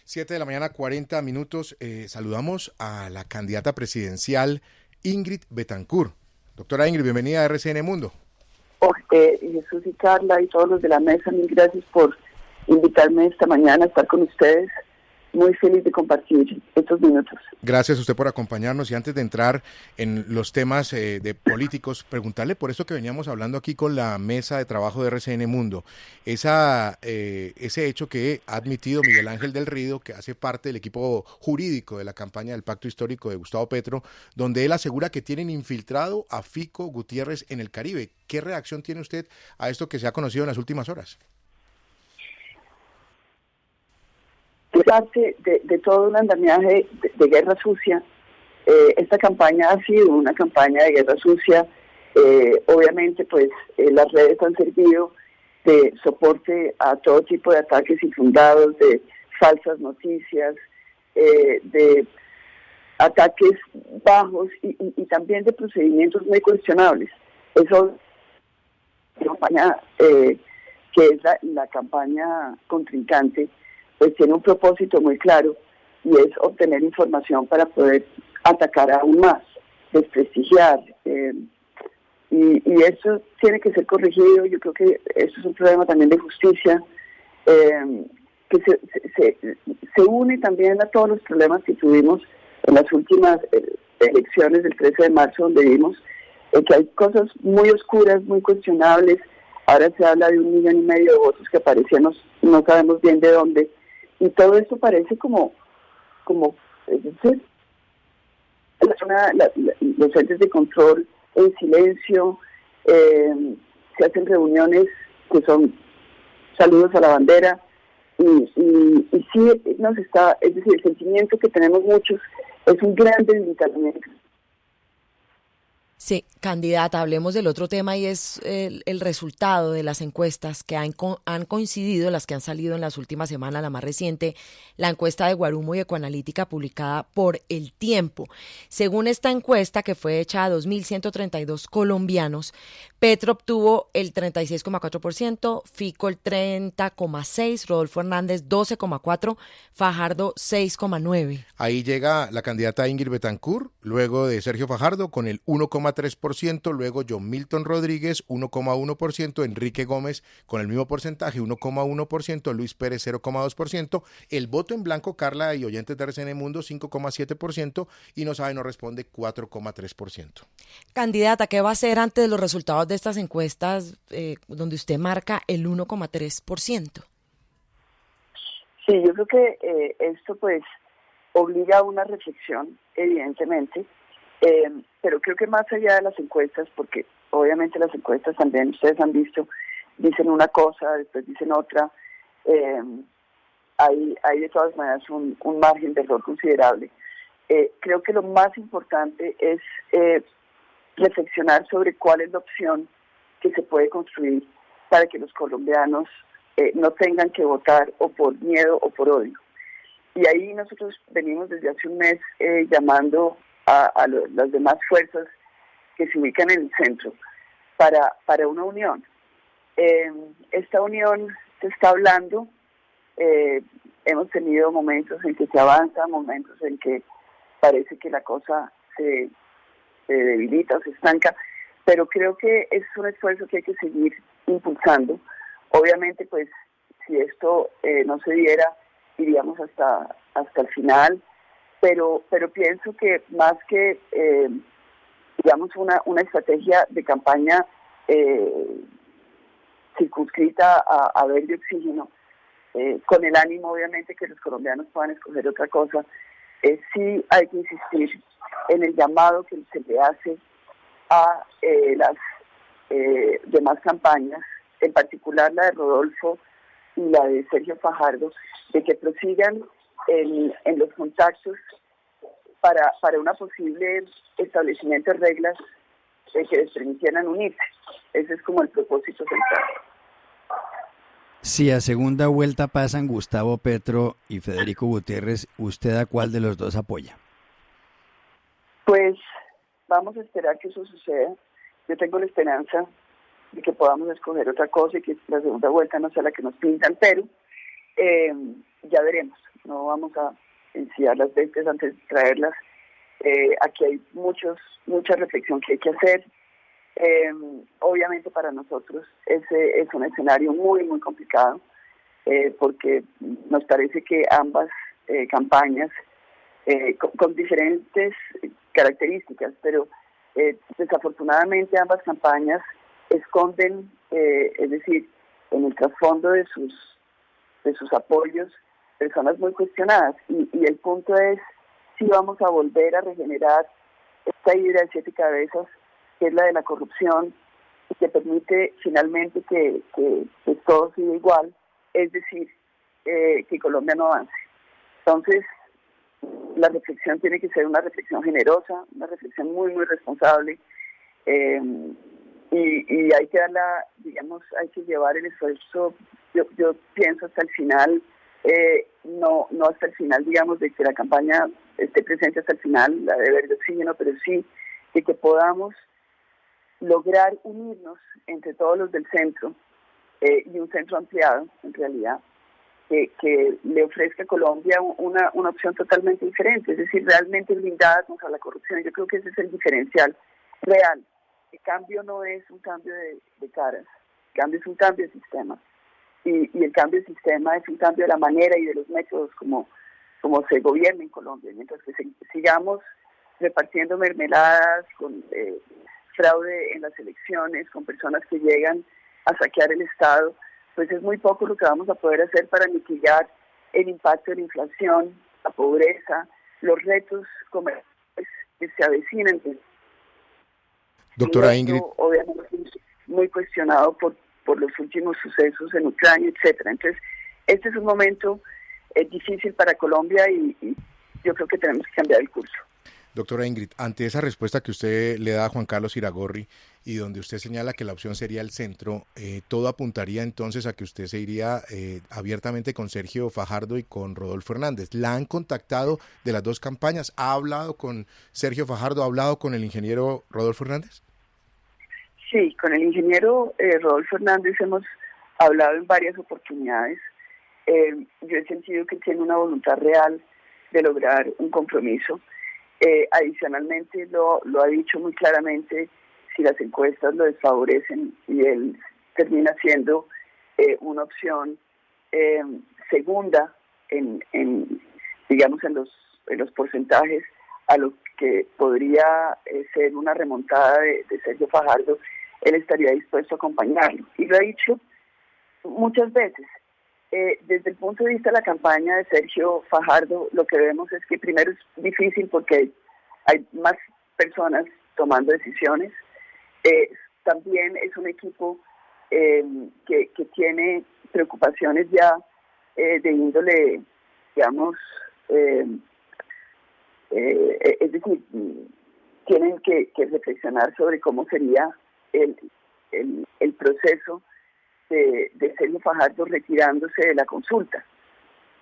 7 de la mañana, 40 minutos. Saludamos a la candidata presidencial Ingrid Betancourt. Doctora Ingrid, bienvenida a RCN Mundo. Jesús y Carla y todos los de la mesa, mil gracias por invitarme esta mañana a estar con ustedes. Muy feliz de compartir estos minutos. Gracias a usted por acompañarnos, y antes de entrar en los temas de políticos, preguntarle por esto que veníamos hablando aquí con la mesa de trabajo de RCN Mundo, ese hecho que ha admitido Miguel Ángel del Rido, que hace parte del equipo jurídico de la campaña del Pacto Histórico de Gustavo Petro, donde él asegura que tienen infiltrado a Fico Gutiérrez en el Caribe. ¿Qué reacción tiene usted a esto que se ha conocido en las últimas horas? Parte de todo un andamiaje de guerra sucia. Esta campaña ha sido una campaña de guerra sucia. Obviamente, pues las redes han servido de soporte a todo tipo de ataques infundados, de falsas noticias, de ataques bajos y también de procedimientos muy cuestionables. Eso es una campaña que es la campaña contrincante, pues tiene un propósito muy claro, y es obtener información para poder atacar aún más, desprestigiar, y eso tiene que ser corregido. Yo creo que esto es un problema también de justicia, que se une también a todos los problemas que tuvimos en las últimas elecciones del 13 de marzo, donde vimos que hay cosas muy oscuras, muy cuestionables. Ahora se habla de 1,5 millones de votos que aparecían, no sabemos bien de dónde. Y todo esto parece como los entes de control en silencio, se hacen reuniones que son saludos a la bandera, y sí nos está, es decir, el sentimiento que tenemos muchos es un gran debilitamiento. Sí, candidata, hablemos del otro tema, y es el resultado de las encuestas que han coincidido, las que han salido en las últimas semanas. La más reciente, la encuesta de Guarumo y Ecoanalítica, publicada por El Tiempo. Según esta encuesta, que fue hecha a 2.132 colombianos, Petro obtuvo el 36,4%, Fico el 30,6%, Rodolfo Hernández 12,4%, Fajardo 6,9%. Ahí llega la candidata Ingrid Betancourt, luego de Sergio Fajardo con el 1,3%, luego John Milton Rodríguez 1,1%, Enrique Gómez con el mismo porcentaje 1,1%, Luis Pérez 0,2%, el voto en blanco, Carla y oyentes de RCN Mundo, 5,7%, y no responde 4,3%. Candidata, ¿qué va a hacer antes de los resultados de estas encuestas, donde usted marca el 1,3%? Sí, yo creo que esto pues obliga a una reflexión, evidentemente, pero creo que más allá de las encuestas, porque obviamente las encuestas también, ustedes han visto, dicen una cosa, después dicen otra, hay de todas maneras un margen de error considerable. Creo que lo más importante es reflexionar sobre cuál es la opción que se puede construir para que los colombianos no tengan que votar o por miedo o por odio. Y ahí nosotros venimos desde hace un mes llamando a las demás fuerzas que se ubican en el centro para una unión. Esta unión se está hablando, hemos tenido momentos en que se avanza, momentos en que parece que la cosa se debilita o se estanca, pero creo que es un esfuerzo que hay que seguir impulsando. Obviamente, pues, si esto no se diera, iríamos hasta el final, pero pienso que más que, digamos, una estrategia de campaña circunscrita a verde oxígeno, con el ánimo, obviamente, que los colombianos puedan escoger otra cosa, sí hay que insistir en el llamado que se le hace a las demás campañas, en particular la de Rodolfo y la de Sergio Fajardo, de que prosigan en los contactos para una posible establecimiento de reglas que les permitieran unirse. Ese es como el propósito central. Si a segunda vuelta pasan Gustavo Petro y Federico Gutiérrez, ¿usted a cuál de los dos apoya? Pues vamos a esperar que eso suceda. Yo tengo la esperanza de que podamos escoger otra cosa y que la segunda vuelta no sea la que nos pintan, pero ya veremos. no vamos a encillar las bestias antes de traerlas. Aquí hay mucha reflexión que hay que hacer. Obviamente para nosotros ese es un escenario muy, muy complicado, porque nos parece que ambas campañas, con diferentes características, pero desafortunadamente ambas campañas esconden, es decir, en el trasfondo de sus apoyos, personas muy cuestionadas. Y el punto es si vamos a volver a regenerar esta hidra de 7 cabezas, que es la de la corrupción, y que permite finalmente que todo siga igual, es decir, que Colombia no avance. Entonces, la reflexión tiene que ser una reflexión generosa, una reflexión muy, muy responsable, y hay que darla, digamos, hay que llevar el esfuerzo, yo pienso hasta el final, no hasta el final, digamos, de que la campaña esté presente hasta el final, la de verde oxígeno, pero sí de que podamos lograr unirnos entre todos los del centro, y un centro ampliado, en realidad, que le ofrezca a Colombia una opción totalmente diferente, es decir, realmente blindada contra la corrupción. Yo creo que ese es el diferencial real. El cambio no es un cambio de caras, el cambio es un cambio de sistema. Y el cambio de sistema es un cambio de la manera y de los métodos como se gobierna en Colombia. Mientras que sigamos repartiendo mermeladas, con fraude en las elecciones, con personas que llegan a saquear el Estado, pues es muy poco lo que vamos a poder hacer para mitigar el impacto de la inflación, la pobreza, los retos comerciales que se avecinan. Doctora Ingrid. Obviamente muy cuestionado por los últimos sucesos en Ucrania, etcétera. Entonces, este es un momento difícil para Colombia y yo creo que tenemos que cambiar el curso. Doctora Ingrid, ante esa respuesta que usted le da a Juan Carlos Iragorri y donde usted señala que la opción sería el centro, todo apuntaría entonces a que usted se iría abiertamente con Sergio Fajardo y con Rodolfo Hernández. ¿La han contactado de las dos campañas? ¿Ha hablado con Sergio Fajardo? ¿Ha hablado con el ingeniero Rodolfo Hernández? Sí, con el ingeniero Rodolfo Hernández hemos hablado en varias oportunidades. Yo he sentido que tiene una voluntad real de lograr un compromiso. Adicionalmente lo ha dicho muy claramente, si las encuestas lo desfavorecen y él termina siendo una opción segunda digamos en los porcentajes a lo que podría ser una remontada de Sergio Fajardo, él estaría dispuesto a acompañarlo. Y lo ha dicho muchas veces. Desde el punto de vista de la campaña de Sergio Fajardo, lo que vemos es que primero es difícil porque hay más personas tomando decisiones. También es un equipo que tiene preocupaciones ya de índole, digamos, es decir, tienen que reflexionar sobre cómo sería el proceso de Sergio Fajardo retirándose de la consulta,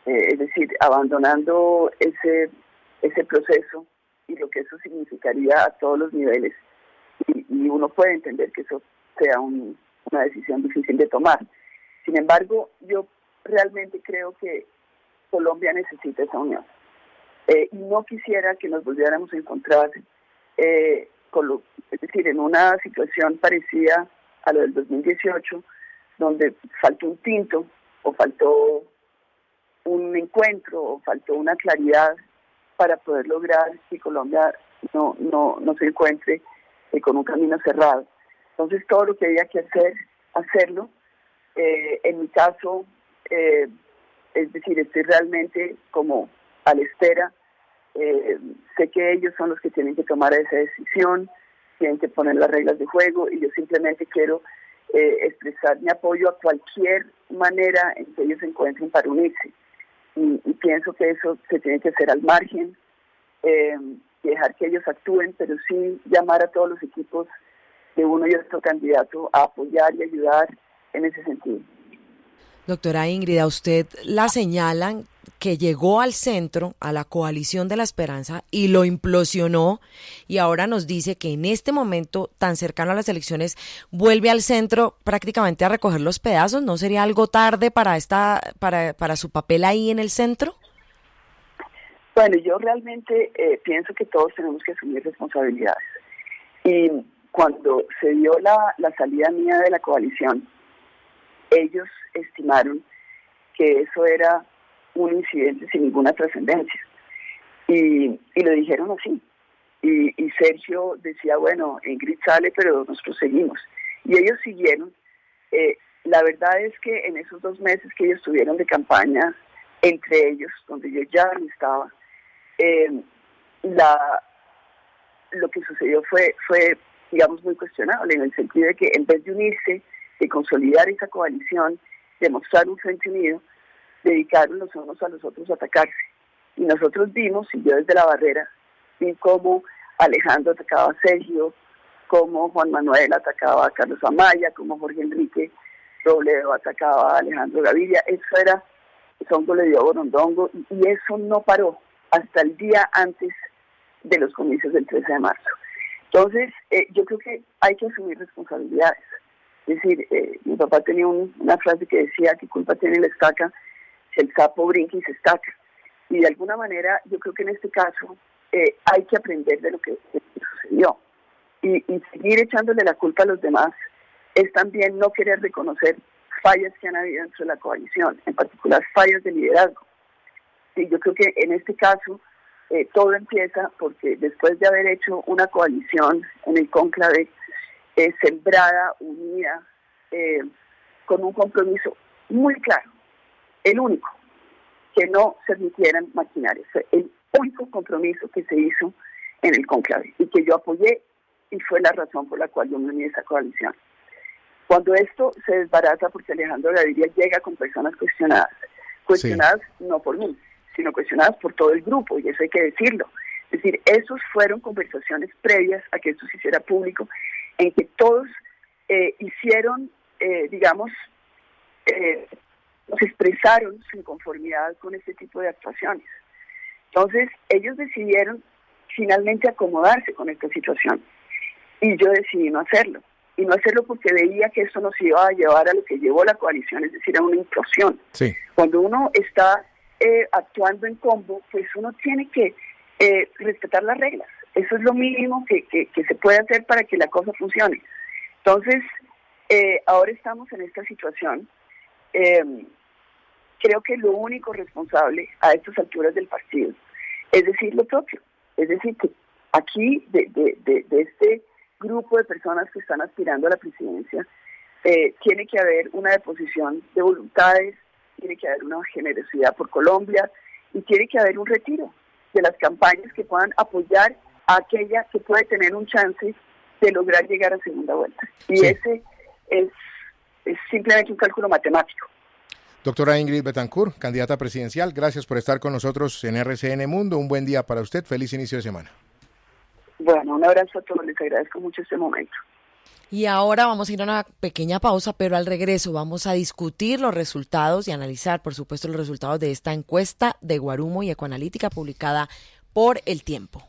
es decir, abandonando ese proceso y lo que eso significaría a todos los niveles. Y uno puede entender que eso sea una decisión difícil de tomar. Sin embargo, yo realmente creo que Colombia necesita esa unión. Y no quisiera que nos volviéramos a encontrar, es decir, en una situación parecida a lo del 2018, donde faltó un tinto, o faltó un encuentro, o faltó una claridad para poder lograr que Colombia no se encuentre con un camino cerrado. Entonces, todo lo que había que hacerlo. En mi caso, es decir, estoy realmente como a la espera. Sé que ellos son los que tienen que tomar esa decisión, tienen que poner las reglas de juego, y yo simplemente quiero expresar mi apoyo a cualquier manera en que ellos se encuentren para unirse. Y pienso que eso se tiene que hacer al margen, y dejar que ellos actúen, pero sí llamar a todos los equipos de uno y otro candidato a apoyar y ayudar en ese sentido. Doctora Ingrid, a usted la señalan que llegó al centro, a la coalición de la esperanza, y lo implosionó, y ahora nos dice que en este momento tan cercano a las elecciones vuelve al centro prácticamente a recoger los pedazos. ¿No sería algo tarde para su papel ahí en el centro? Bueno, yo realmente pienso que todos tenemos que asumir responsabilidades. Y cuando se dio la salida mía de la coalición, ellos estimaron que eso era un incidente sin ninguna trascendencia. Y lo dijeron así. Y Sergio decía, bueno, Ingrid sale, pero nosotros seguimos. Y ellos siguieron. La verdad es que en esos 2 meses que ellos estuvieron de campaña, entre ellos, donde yo ya no estaba, lo que sucedió fue, digamos, muy cuestionable, en el sentido de que en vez de unirse, de consolidar esa coalición, de mostrar un frente unido, dedicaron los unos a los otros a atacarse. Y nosotros vimos, y yo desde la barrera, vi cómo Alejandro atacaba a Sergio, cómo Juan Manuel atacaba a Carlos Amaya, cómo Jorge Enrique Robledo atacaba a Alejandro Gaviria. Eso era, Songo le dio a Borondongo, y eso no paró hasta el día antes de los comicios del 13 de marzo. Entonces, yo creo que hay que asumir responsabilidades. Es decir, mi papá tenía una frase que decía, ¿qué culpa tiene la estaca si el sapo brinca y se estaca? Y de alguna manera, yo creo que en este caso hay que aprender de lo que sucedió. Y seguir echándole la culpa a los demás es también no querer reconocer fallas que han habido dentro de la coalición, en particular fallas de liderazgo. Y yo creo que en este caso todo empieza porque después de haber hecho una coalición en el cónclave sembrada, unida, con un compromiso muy claro, el único, que no se admitieran maquinarias. Fue el único compromiso que se hizo en el cónclave y que yo apoyé, y fue la razón por la cual yo me uní a esa coalición. Cuando esto se desbarata porque Alejandro Gaviria llega con personas cuestionadas no por mí, sino cuestionadas por todo el grupo, y eso hay que decirlo. Es decir, esos fueron conversaciones previas a que esto se hiciera público, en que todos hicieron, se expresaron su inconformidad con este tipo de actuaciones. Entonces, ellos decidieron finalmente acomodarse con esta situación, y yo decidí no hacerlo. Y no hacerlo porque veía que esto nos iba a llevar a lo que llevó la coalición, es decir, a una implosión. Sí. Cuando uno está actuando en combo, pues uno tiene que respetar las reglas. Eso es lo mínimo que se puede hacer para que la cosa funcione. Entonces, ahora estamos en esta situación. Creo que lo único responsable a estas alturas del partido es decir lo propio. Es decir, que aquí, de este grupo de personas que están aspirando a la presidencia, tiene que haber una deposición de voluntades, tiene que haber una generosidad por Colombia, y tiene que haber un retiro de las campañas que puedan apoyar a aquella que puede tener un chance de lograr llegar a segunda vuelta. Y ese es simplemente un cálculo matemático. Doctora Ingrid Betancourt, candidata presidencial, gracias por estar con nosotros en RCN Mundo. Un buen día para usted. Feliz inicio de semana. Bueno, un abrazo a todos. Les agradezco mucho este momento. Y ahora vamos a ir a una pequeña pausa, pero al regreso vamos a discutir los resultados y analizar, por supuesto, los resultados de esta encuesta de Guarumo y Ecoanalítica publicada por El Tiempo.